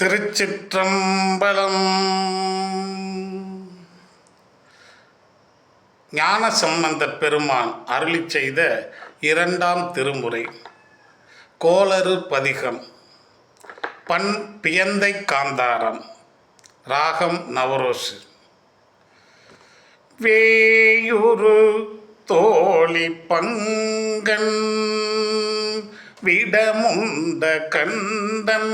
திருச்சிற்றம்பலம். ஞானசம்பந்தப் பெருமான் அருளிச் செய்த இரண்டாம் திருமுறை கோளறு பதிகம். பண் பியந்தை காந்தாரம். ராகம் நவரோசு. வேயுறு தோழி பங்கன் விடமுண்ட கண்டன்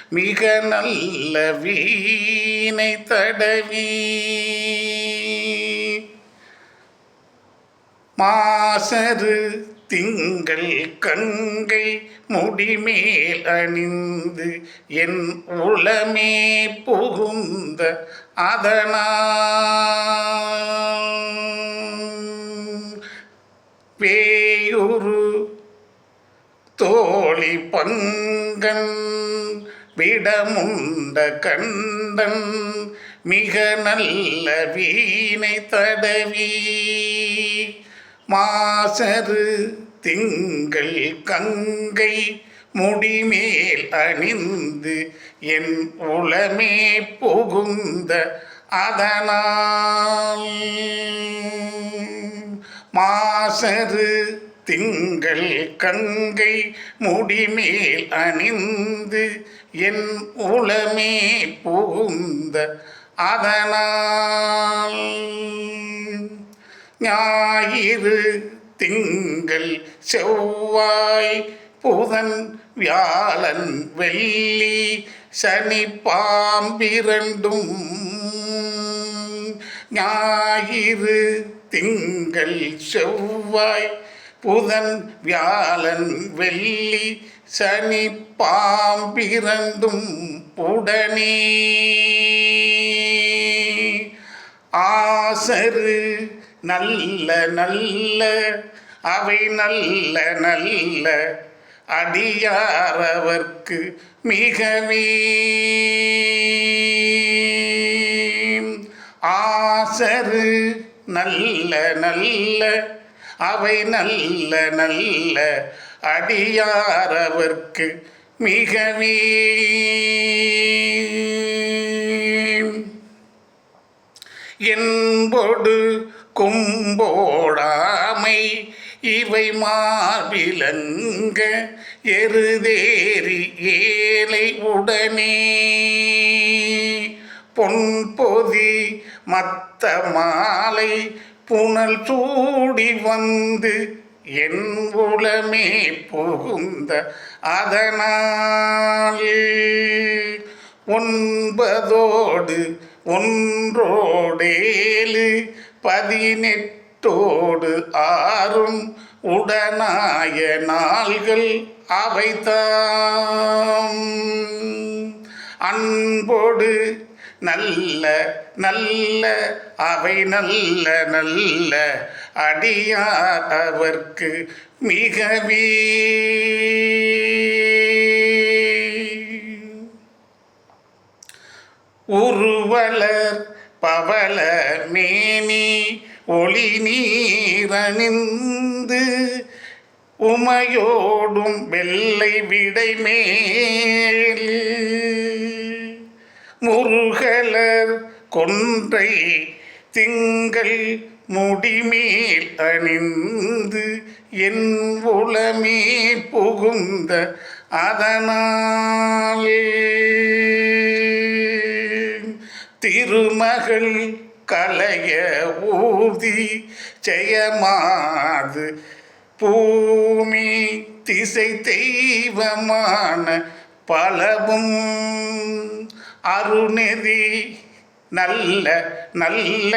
மிக நல்ல வீணை தடவி மாசரு திங்கள் கங்கை முடிமேல் அணிந்து என் உளமே புகுந்த அதனால் வேயுறு தோழி பங்கன் விடமுண்ட கண்டன் மிக நல்ல வீணை தடவி மாசரு திங்கள் கங்கை முடிமேல் அணிந்து என் உளமே புகுந்த அதனால் மாசரு திங்கள் கங்கை முடிமேல் அணிந்து என் உளமே புகுந்த அதனால் ஞாயிறு திங்கள் செவ்வாய் புதன் வியாழன் வெள்ளி சனி பாம்பிரண்டும் ஞாயிறு திங்கள் செவ்வாய் புதன் வியாழன் வெள்ளி சனி பாம்பிரண்டும் உடனே ஆசரு நல்ல நல்ல அவை நல்ல நல்ல அடியாரவர்க்கு மிகவே ஆசரு நல்ல நல்ல அவை நல்ல நல்ல அடியாரவர்க்கு மிகவே என்பொடு கும்போடாமை இவை மாவிலங்க எருதேறி ஏலை உடனே பொன்பொதி மத்த மாலை புனல் சூடி வந்து என் உளமே புகுந்த அதனால் ஒன்பதோடு ஒன்றோடேழு 18 ஆறும் உடனாய நாள்கள் அவைதாம் அன்போடு நல்ல நல்ல அவை நல்ல நல்ல அடியார் அவர்க்கு மிகவே உருவலர் பவள மேனி ஒளி நீரணிந்து உமையோடும் வெள்ளை விடை மேல் முருகலர் கொன்றை திங்கள் முடிமேல் அணிந்து என் உளமே புகுந்த அதனால் திருமகள் கலைய ஊதி ஜெயமாது பூமி திசை தெய்வமான பலவும் அருணெறி நல்ல நல்ல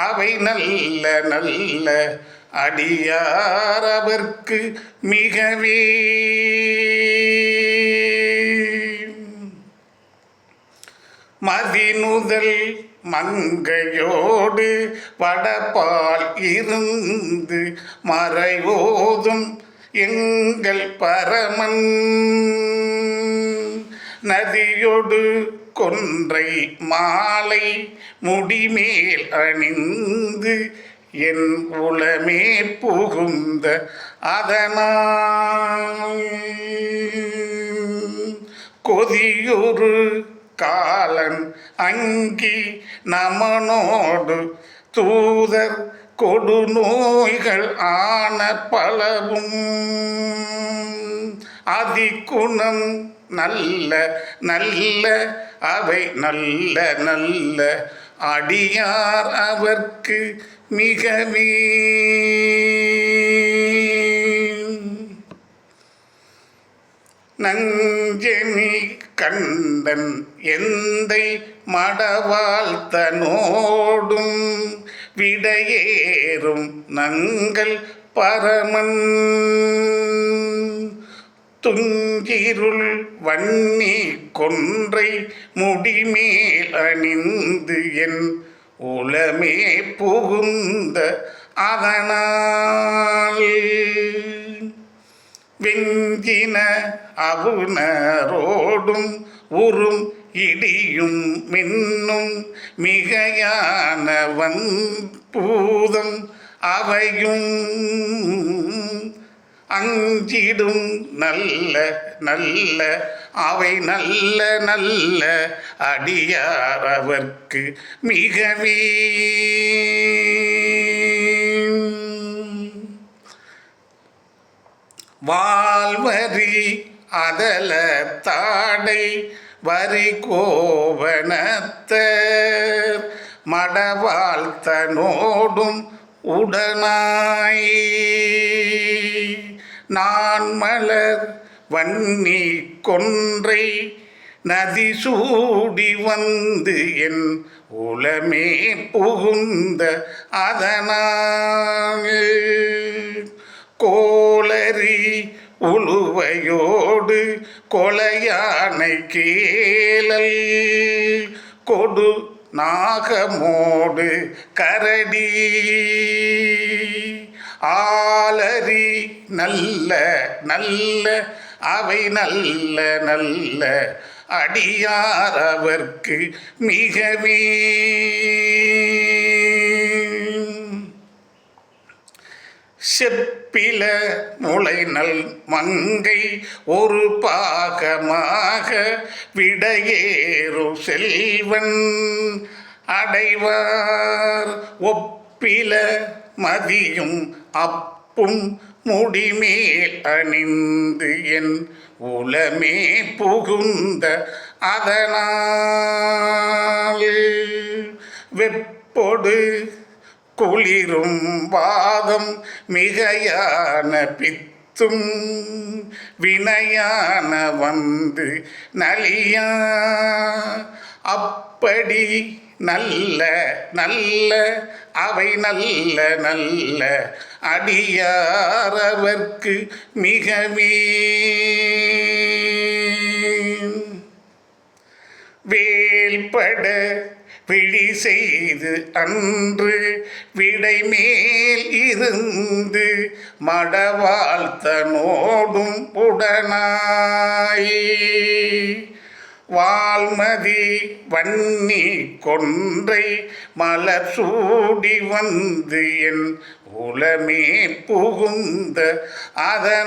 அவை நல்ல நல்ல அடியாரவர்க்கு மிகவே மதிநுதல் மங்கையோடு வடபால் இருந்து மறைவோதும் எங்கள் பரமன் நதியொடு கொன்றை மாலை முடிமேல் அணிந்து என் உளமே புகுந்த அதனால் கொதியுறு காலன் அங்கி நமனோடு தூதர் கொடுநோய்கள் ஆன பலவும் அதிகுணம் நல்ல நல்ல அவை நல்ல நல்ல அடியார் அவர்க்கு மிகவே நஞ்செனி கண்டன் எந்தை மடவாழ்த்தனோடும் விடையேறும் நங்கள் பரமன் துஞ்சிருள் வன்னி கொன்றை முடிமேல் அணிந்து என் உளமே புகுந்த அதனால் வெஞ்சின அவுணரோடும் உறும் இடியும் மின்னும் மிகையான வன்பூதம் அவையும் அஞ்சிடும் நல்ல நல்ல அவை நல்ல நல்ல அடியார் அவர்க்கு மிகவே வாழ்வரி அதல தாடை வரி கோவணத்தர் மடவாழ்த்தனோடும் உடனாய் நான் மலர் வன்னி கொன்றை நதி சூடி வந்து என் உளமே புகுந்த அதனால் கோளரி உழுவையோடு கொலையானை கேளல் கொடு நாகமோடு கரடி ஆலரி நல்ல நல்ல அவை நல்ல நல்ல அடியார் அவர்க்கு மிகவே செப்பில முளைநல் மங்கை ஒரு பாகமாக விடையேறு செல்வன் அடைவார் ஒப்பில மதியும் அப்பும் முடிமேல் அணிந்து என் உளமே புகுந்த அதனால் வெப்பொடு குளிரும் வாதம் மிகையான பித்தும் வினையான வந்து நலியா அப்படி நல்ல நல்ல அவை நல்ல நல்ல அடியார் அவர்க்கு மிகவே வேல்பட விழி செய்து அன்று விடைமேல் இருந்து மடவாழ்த்தனோடும் உடனாய் வால்மதி வன்னி கொன்றை மலர் சூடி வந்து என் உளமே புகுந்த அதனால்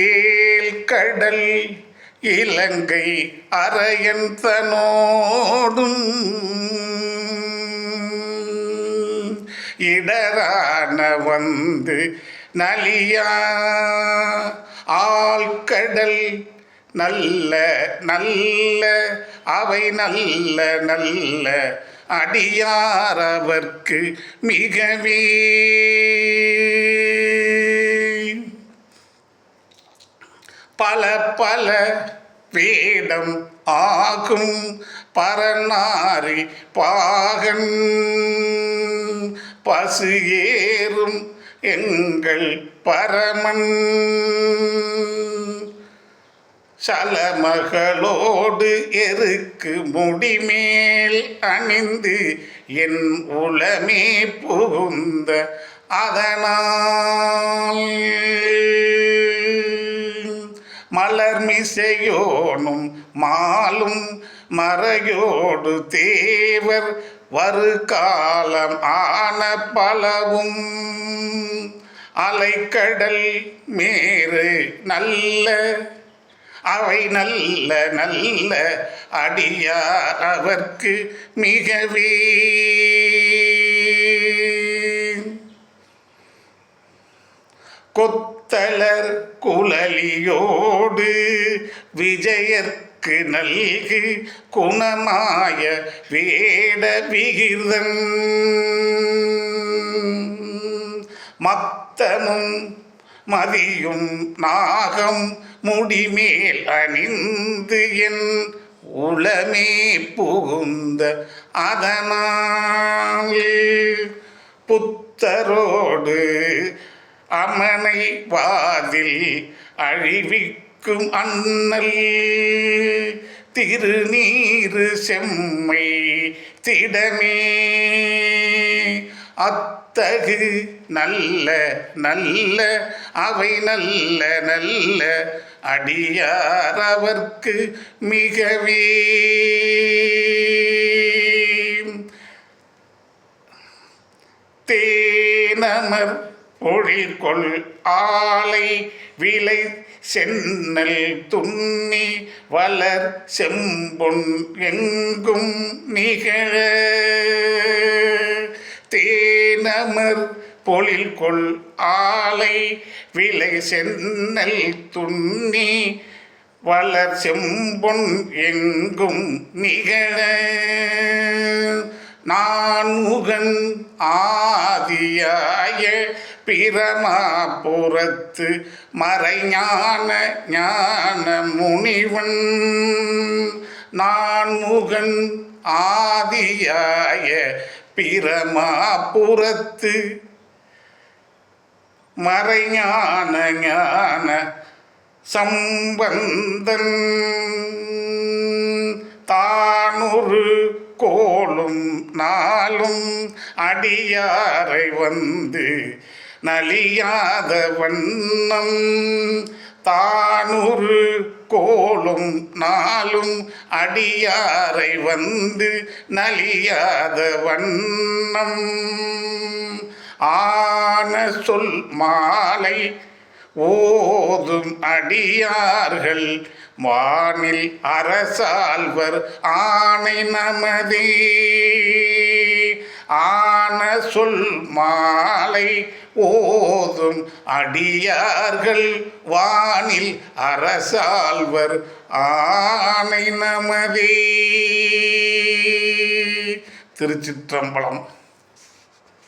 ஏல் கடல் இலங்கை அரையன் தனோடும் இடரான வந்து நலியா ஆழ்கடல் நல்ல நல்ல அவை நல்ல நல்ல அடியார் அவர்க்கு மிகவே பல பல வேடம் ஆகும் பரநாரி பாகன் பசு ஏறும் எங்கள் பரமன் சலமகளோடு எருக்கு முடிமேல் அணிந்து என் உளமே புகுந்த அதனால் மலர்மிசையோனும் மாலும் மறையோடு தேவர் வரு காலம் ஆன பலவும் அலைக்கடல் மேறு நல்ல அவை நல்ல நல்ல அடியார் அவர்க்கு மிகவே கொத்தலர் குழலியோடு விஜயர்க்கு நல்கு குணமாய வேட விகிதன் மத்தமும் மதியும் நாகம் முடிமேல் அணிந்து என் உளமே புகுந்த அதனால் புத்தரோடு அமனை வாதில் அழிவிக்கும் அண்ணல் திருநீரு செம்மை திடமே அத்தகு நல்ல நல்ல அவை நல்ல நல்ல அடியார் அவர்க்கு மிகவே தேனமர் பொழில்கொள் ஆலை விளை சென்னல் துண்ணி வளர் செம்பொன் எங்கும் நிகழ தேனமர் பொழில்கொள் ஆலை விளை சென்னல் துண்ணி வளர் செம்பொன் எங்கும் நிகழ நான்முகன் ஆதியாய பிரமாபுரத்து மறைஞான ஞான முனிவன் நான்முகன் ஆதியாய பிரமாபுரத்து மறைஞான ஞான சம்பந்தன் தானொரு கோளும் நாளும் அடியாரை வந்து நலியாத வண்ணம் தானொரு கோளும் நாளும் அடியாரை வந்து நலியாத வண்ணம் ஆன சொல் மாலை ஓதும் அடியார்கள் வானில் அரசாழ்வர் ஆணை நமதே ஆன சொல் மாலை ஓதும் அடியார்கள் வானில் அரசாழ்வர் ஆணை நமதே. திருச்சிற்றம்பலம்.